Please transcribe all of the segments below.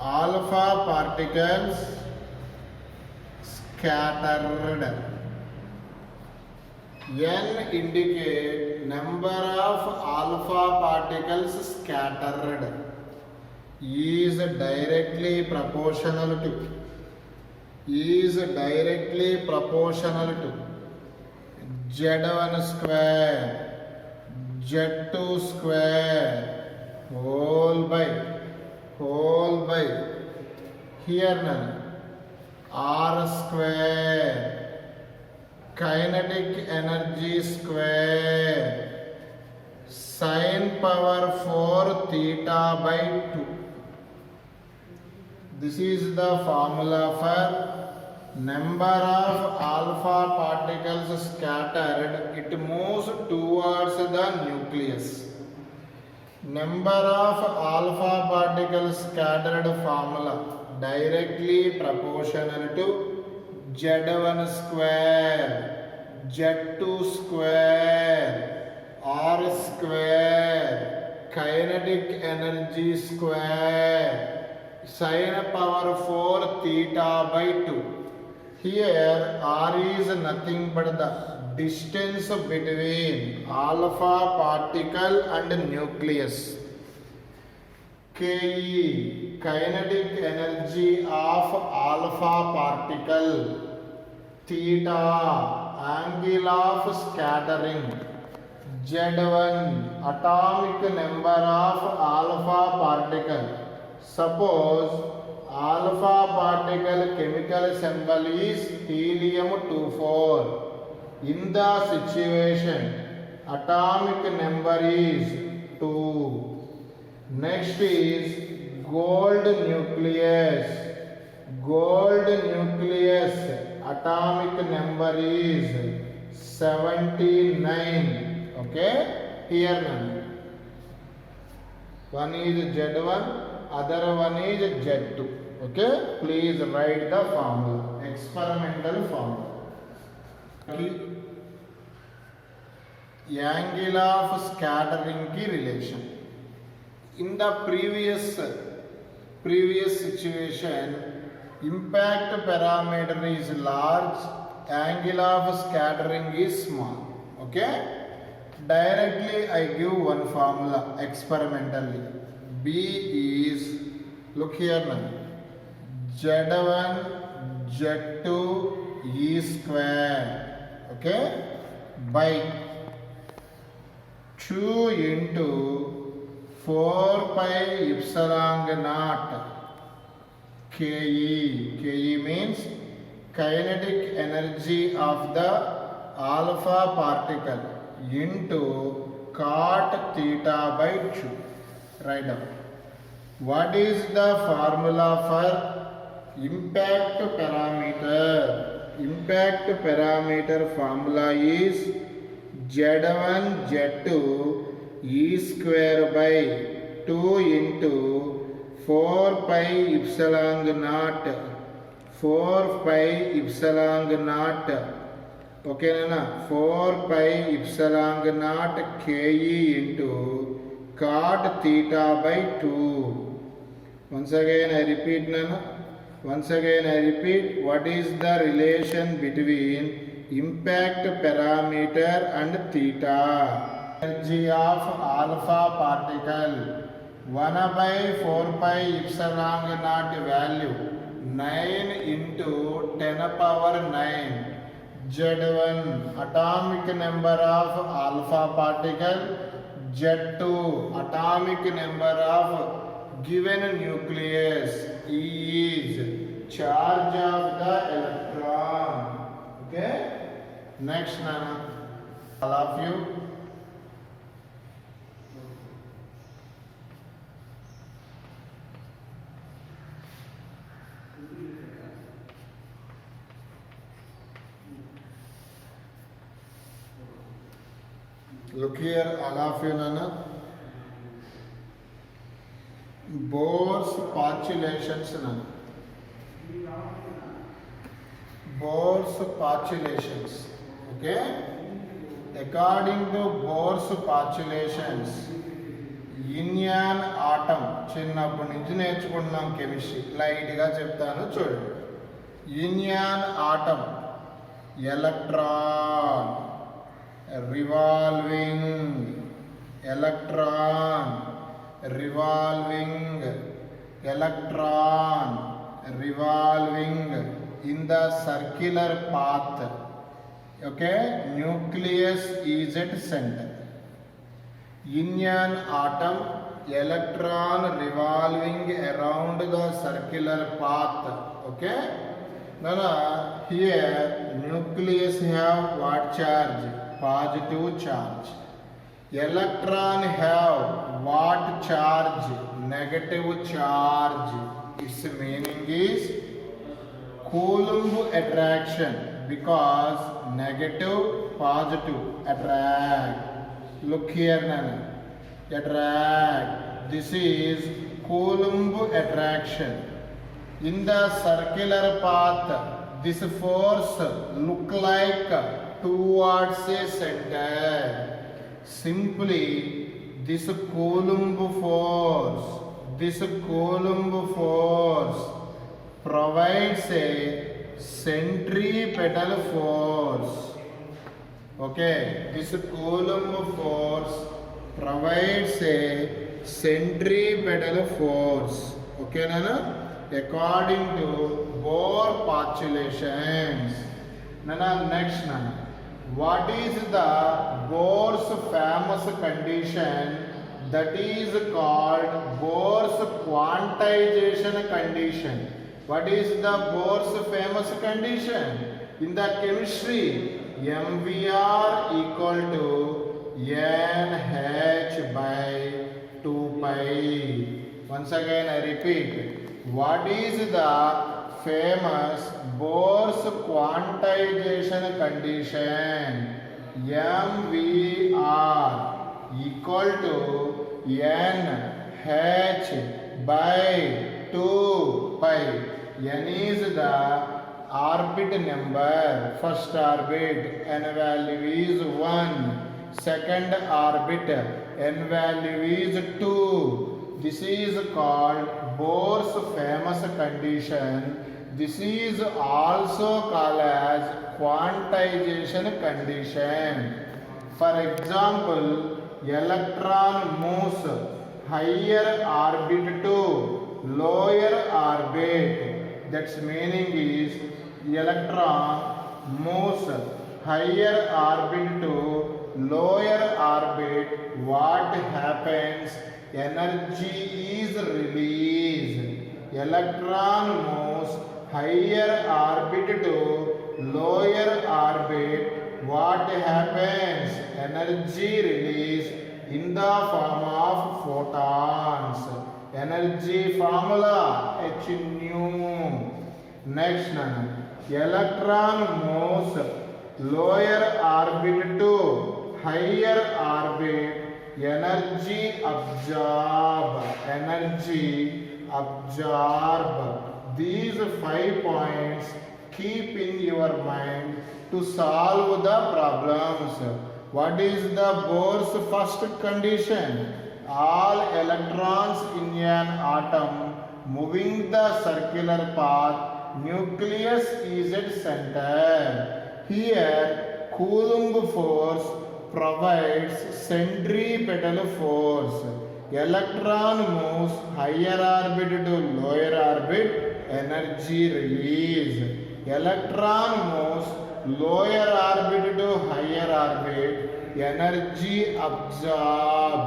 alpha particles scattered. N indicate number of alpha particles scattered is directly proportional to Z1 square Z2 square whole by here none R square kinetic energy square sin power 4 theta by 2. This is the formula for number of alpha particles scattered. It moves towards the nucleus. Number of alpha particles scattered formula directly proportional to Z1 square, Z2 square, R square, kinetic energy square, sin power 4 theta by 2. Here R is nothing but the distance between alpha particle and nucleus. Ke kinetic energy of alpha particle, theta angle of scattering, Z1 atomic number of alpha particle. Suppose alpha particle chemical symbol is helium-24. In the situation, atomic number is 2. Next is gold nucleus. Atomic number is 79. Okay, here none. One is Z1, other one is Z2. Okay, please write the formula, experimental formula. Angle of scattering की relation. In the previous situation, impact parameter is large, angle of scattering is small. Okay, directly I give one formula experimentally. B is, look here now, Z1 Z2 E square, okay, by 2 into 4 pi epsilon naught Ke. Ke means kinetic energy of the alpha particle into cot theta by 2. Write down. What is the formula for impact parameter? Impact parameter formula is Z1 Z2 E square by 2 into 4 pi epsilon naught. 4 pi epsilon naught. Okay, na? 4 pi epsilon naught Ke into cot theta by 2. Once again I repeat, Nana. What is the relation between impact parameter and theta? Energy of alpha particle 1 by 4 pi epsilon naught value 9 into 10 power 9. Z1 atomic number of alpha particle, Z2 atomic number of given nucleus is charge of the electron. Okay, next Nana, all of you. Look here, all of you, Nana. Bohr's postulations, Nana. Bohr's postulations. Okay? According to Bohr's postulations, in an atom, చిన్నప్పటి నుంచి నేర్చుకుంటున్నాం chemistry. లైట్గా చెప్తాను చూడండి. In an atom electron revolving, electron revolving, electron revolving in the circular path. Okay, nucleus is at center. In an atom, electron revolving around the circular path. Okay, now here nucleus have what charge? Positive charge. Electron have what charge? Negative charge. Its meaning is Coulomb attraction, because negative positive attract. Look here Nana, attract. This is Coulomb attraction. In the circular path, this force look like towards a center. Simply this Coulomb force provides a centripetal force. Okay, this Coulomb force provides a centripetal force. Okay, Nana? According to Bohr postulations. Nana, next Nana. What is the Bohr's famous condition that is called Bohr's quantization condition? What is the Bohr's famous condition? In the chemistry, MVR equal to NH by 2 pi. Once again I repeat. What is the famous Bohr's quantization condition? MVR equal to NH by 2 pi. N is the orbit number. First orbit, n value is 1. Second orbit, n value is 2. This is called Bohr's famous condition. This is also called as quantization condition. For example, electron moves higher orbit to lower orbit. That's meaning is electron moves higher orbit to lower orbit. What happens? Energy is released. Electron moves higher orbit to lower orbit. What happens? Energy release in the form of photons. Energy formula H nu. Next Nana. Electron moves lower orbit to higher orbit. Energy absorb. These 5 points keep in your mind to solve the problems. What is the Bohr's first condition? All electrons in an atom moving the circular path, nucleus is at center. Here Coulomb force provides centripetal force. Electron moves higher orbit to lower orbit, energy release. Electron moves lower orbit to higher orbit, energy absorb.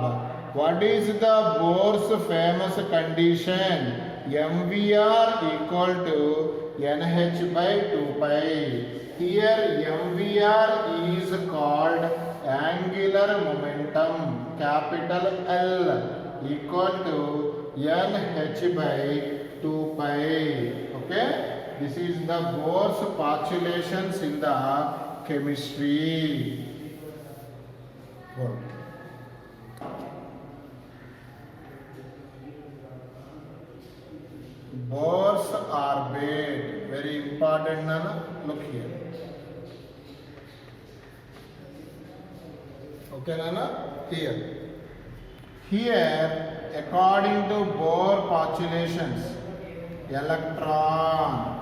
What is the Bohr's famous condition? MVR equal to NH by 2 pi. Here MVR is called angular momentum, capital L, equal to NH by 2 pi. Okay, this is the Bohr's postulations in the chemistry. Bohr's orbit, very important Nana. Look here. Okay Nana, here according to Bohr postulations, electron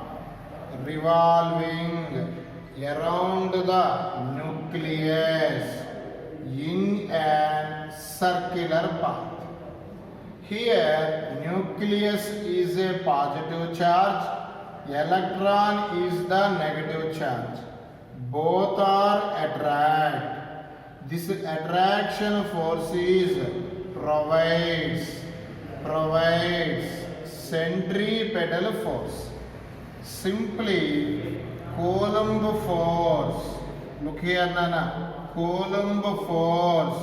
revolving around the nucleus in a circular path. Here, nucleus is a positive charge, electron is the negative charge. Both are attract. This attraction force provides centripetal force. Simply, Coulomb force. Look here, Nana. Coulomb force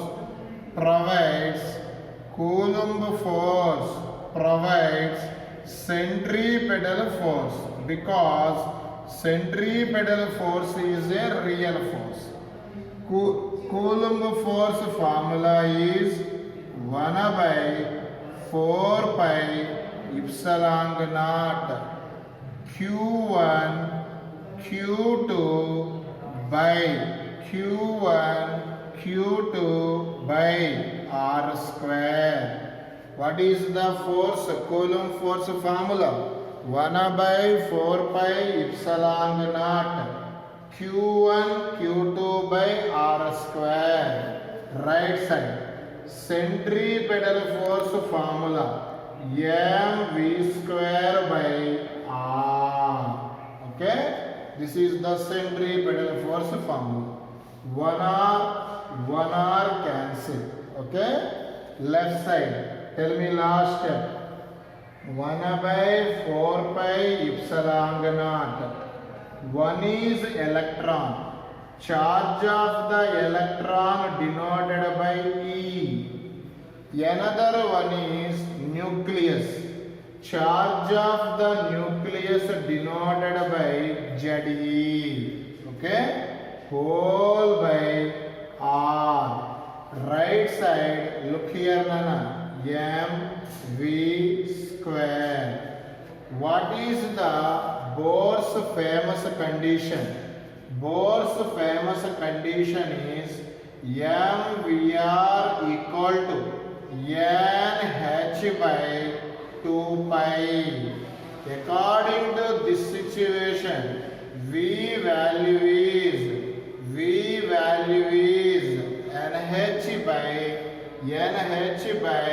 provides centripetal force because centripetal force is a real force. Coulomb force formula is 1 by 4 pi epsilon naught Q1 Q2 by Q1 Q2 by R square. What is the force? Coulomb force formula 1 by 4 pi epsilon naught Q1 Q2 by R square. Right side. Centripetal force formula mv square by R. Okay? This is the centripetal force formula. 1 R cancel. Okay? Left side. Tell me last step. 1 by 4 pi epsilon naught. 1 is electron. Charge of the electron denoted by E. Another one is nucleus. Charge of the nucleus denoted by ZE. Okay? Whole by R. Right side, look here, Nana. mv square. What is the Bohr's famous condition? Bohr's famous condition is mvr equal to nh by 2 pi. According to this situation, V value is nh by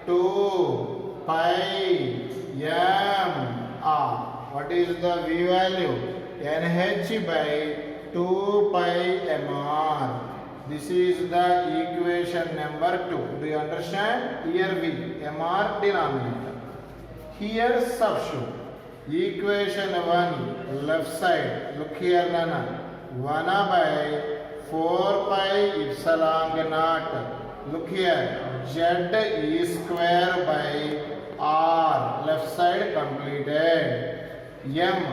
2 pi mr. What is the V value? nh by 2 pi mr. This is the equation number 2. Do you understand? Here V, mr denominator. Here substitute. Equation 1, left side. Look here, Nana. 1 by 4 pi epsilon naught. Look here. Z E square by R. Left side completed. M.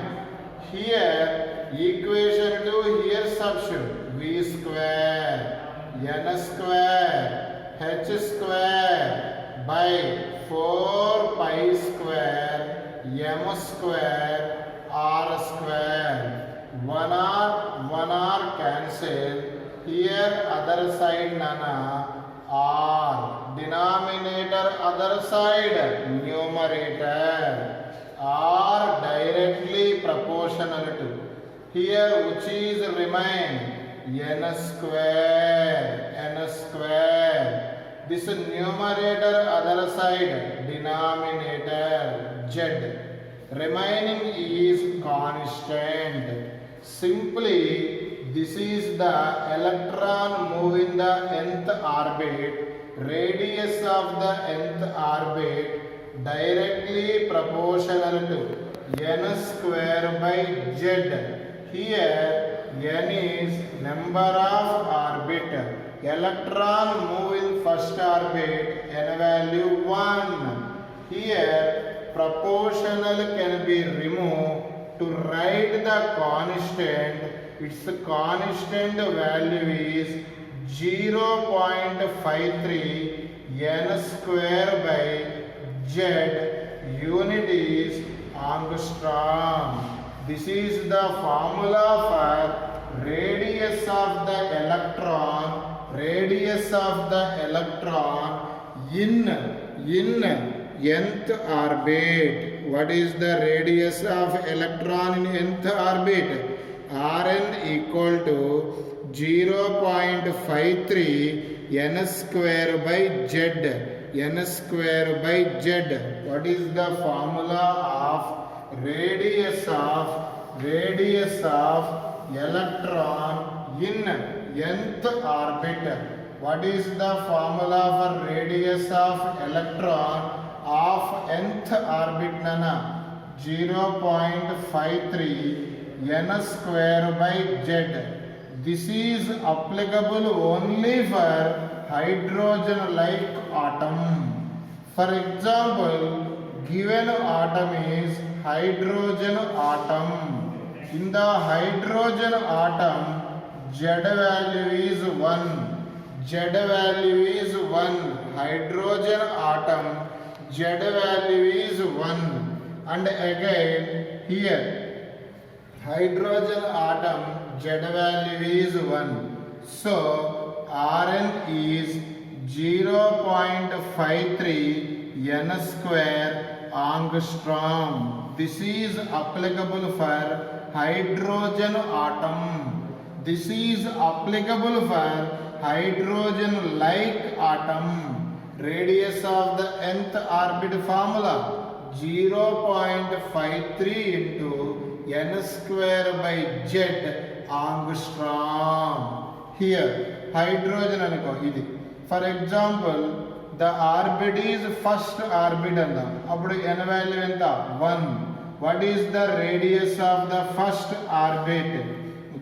Here equation 2, here substitute. V square, N square, H square by 4 pi square, M square, R square. 1 R cancel. Here other side Nana, R. Denominator other side, numerator. R directly proportional to. Here which is remain? N square. This numerator other side, denominator Z. Remaining is constant. Simply, this is the electron moving the nth orbit. Radius of the nth orbit directly proportional to N square by Z. Here N is number of orbit. Electron move in first orbit, N value 1. Here proportional can be removed to write the constant. Its constant value is 0.53 N square by Z. Unit is angstrom. This is the formula for radius of the electron. Radius of the electron in in nth orbit. What is the radius of electron in nth orbit? Rn equal to 0.53 n square by z. N square by z. What is the formula of radius of electron in nth orbit? What is the formula for radius of electron of nth orbit? Nana 0.53 n square by z. This is applicable only for hydrogen-like atom. For example, given atom is hydrogen atom. In the hydrogen atom, Z value is 1. Z value is 1. Hydrogen atom, Z value is 1. And again here, hydrogen atom, Z value is 1. So, Rn is 0.53 n square angstrom. This is applicable for hydrogen atom. This is applicable for hydrogen-like atom. Radius of the nth orbit formula 0.53 into n square by z angstrom. Here hydrogen anko idi. For example, the orbit is first orbit anda. Appudu n value enta 1. What is the radius of the first orbit?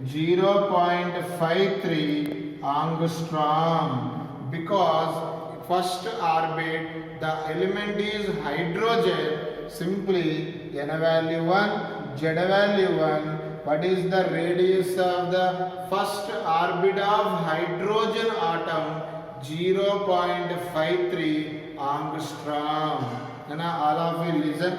0.53 angstrom. Because first orbit the element is hydrogen, simply n value 1, z value 1. What is the radius of the first orbit of hydrogen atom? 0.53 angstrom. Now all of you listen.